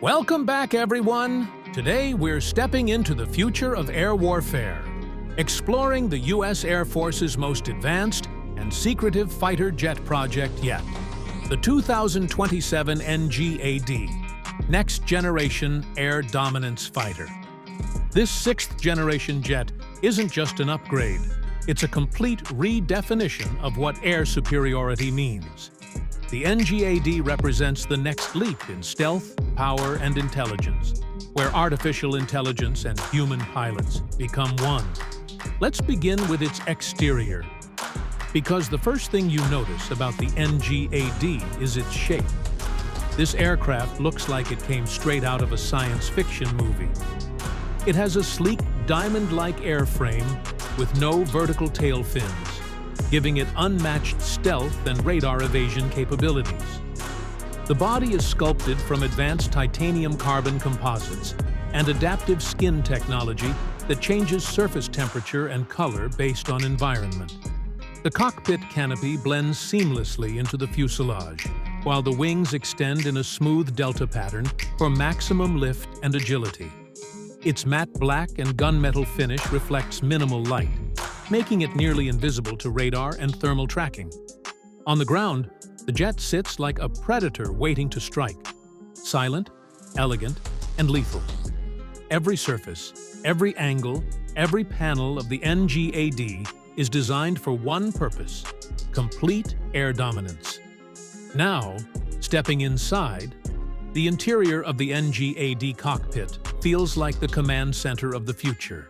Welcome back, everyone! Today, we're stepping into the future of air warfare, exploring the U.S. Air Force's most advanced and secretive fighter jet project yet, the 2027 NGAD, Next Generation Air Dominance Fighter. This sixth-generation jet isn't just an upgrade, it's a complete redefinition of what air superiority means. The NGAD represents the next leap in stealth, power, and intelligence, where artificial intelligence and human pilots become one. Let's begin with its exterior, because the first thing you notice about the NGAD is its shape. This aircraft looks like it came straight out of a science fiction movie. It has a sleek, diamond-like airframe with no vertical tail fins, giving it unmatched stealth and radar evasion capabilities. The body is sculpted from advanced titanium carbon composites and adaptive skin technology that changes surface temperature and color based on environment. The cockpit canopy blends seamlessly into the fuselage, while the wings extend in a smooth delta pattern for maximum lift and agility. Its matte black and gunmetal finish reflects minimal light, making it nearly invisible to radar and thermal tracking. On the ground, the jet sits like a predator waiting to strike, silent, elegant, and lethal. Every surface, every angle, every panel of the NGAD is designed for one purpose: complete air dominance. Now, stepping inside, the interior of the NGAD cockpit feels like the command center of the future.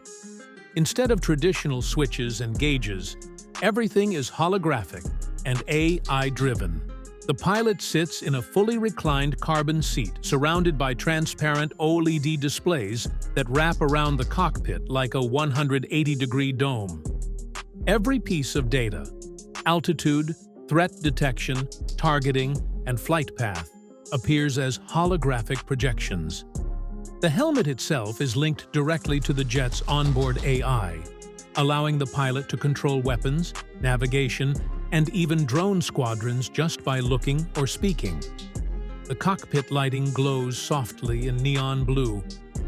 Instead of traditional switches and gauges, everything is holographic and AI-driven. The pilot sits in a fully reclined carbon seat surrounded by transparent OLED displays that wrap around the cockpit like a 180-degree dome. Every piece of data, altitude, threat detection, targeting, and flight path, appears as holographic projections. The helmet itself is linked directly to the jet's onboard AI, allowing the pilot to control weapons, navigation, and even drone squadrons just by looking or speaking. The cockpit lighting glows softly in neon blue,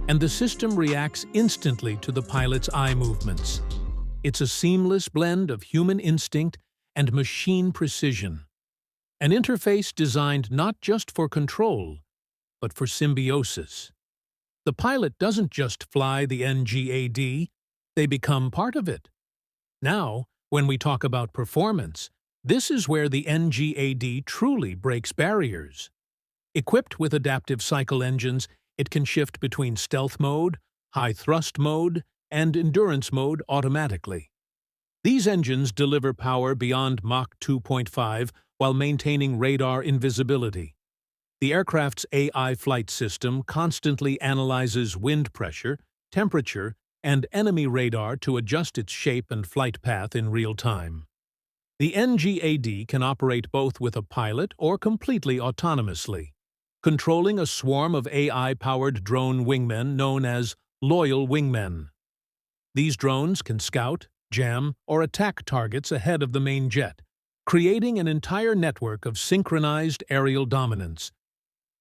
and the system reacts instantly to the pilot's eye movements. It's a seamless blend of human instinct and machine precision, an interface designed not just for control, but for symbiosis. The pilot doesn't just fly the NGAD, they become part of it. Now, when we talk about performance, this is where the NGAD truly breaks barriers. Equipped with adaptive cycle engines, it can shift between stealth mode, high thrust mode, and endurance mode automatically. These engines deliver power beyond Mach 2.5 while maintaining radar invisibility. The aircraft's AI flight system constantly analyzes wind pressure, temperature, and enemy radar to adjust its shape and flight path in real time. The NGAD can operate both with a pilot or completely autonomously, controlling a swarm of AI-powered drone wingmen known as loyal wingmen. These drones can scout, jam, or attack targets ahead of the main jet, creating an entire network of synchronized aerial dominance.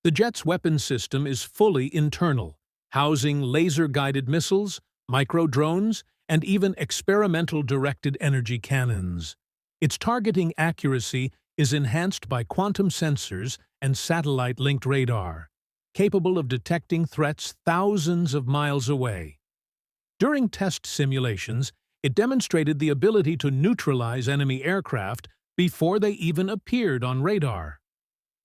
The jet's weapon system is fully internal, housing laser-guided missiles, micro-drones, and even experimental directed energy cannons. Its targeting accuracy is enhanced by quantum sensors and satellite-linked radar, capable of detecting threats thousands of miles away. During test simulations, it demonstrated the ability to neutralize enemy aircraft before they even appeared on radar.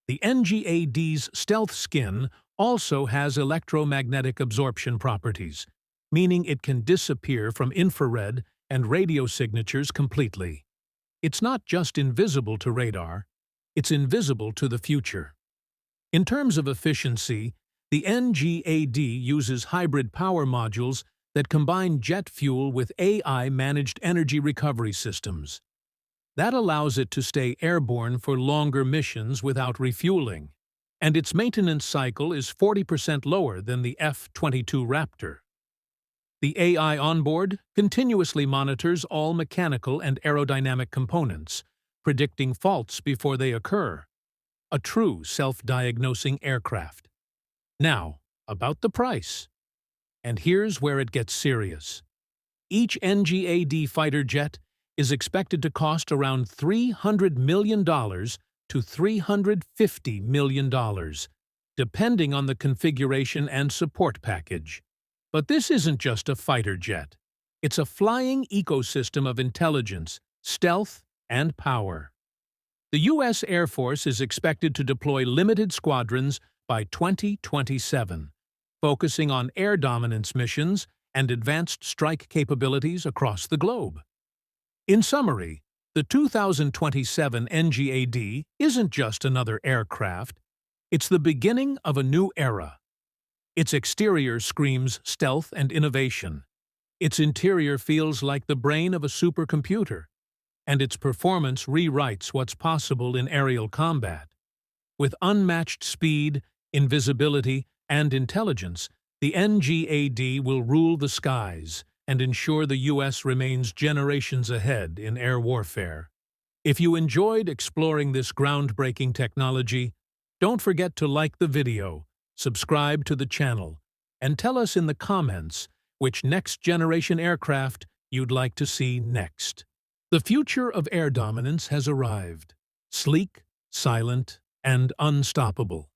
The NGAD's stealth skin also has electromagnetic absorption properties, meaning it can disappear from infrared and radio signatures completely. It's not just invisible to radar, it's invisible to the future. In terms of efficiency, the NGAD uses hybrid power modules that combine jet fuel with AI-managed energy recovery systems. That allows it to stay airborne for longer missions without refueling, and its maintenance cycle is 40% lower than the F-22 Raptor. The AI onboard continuously monitors all mechanical and aerodynamic components, predicting faults before they occur. A true self-diagnosing aircraft. Now, about the price. And here's where it gets serious. Each NGAD fighter jet is expected to cost around $300 million to $350 million, depending on the configuration and support package. But this isn't just a fighter jet. It's a flying ecosystem of intelligence, stealth, and power. The U.S. Air Force is expected to deploy limited squadrons by 2027, focusing on air dominance missions and advanced strike capabilities across the globe. In summary, the 2027 NGAD isn't just another aircraft, it's the beginning of a new era. Its exterior screams stealth and innovation. Its interior feels like the brain of a supercomputer, and its performance rewrites what's possible in aerial combat. With unmatched speed, invisibility, and intelligence, the NGAD will rule the skies and ensure the U.S. remains generations ahead in air warfare. If you enjoyed exploring this groundbreaking technology, don't forget to like the video, subscribe to the channel, and tell us in the comments which next-generation aircraft you'd like to see next. The future of air dominance has arrived. Sleek, silent, and unstoppable.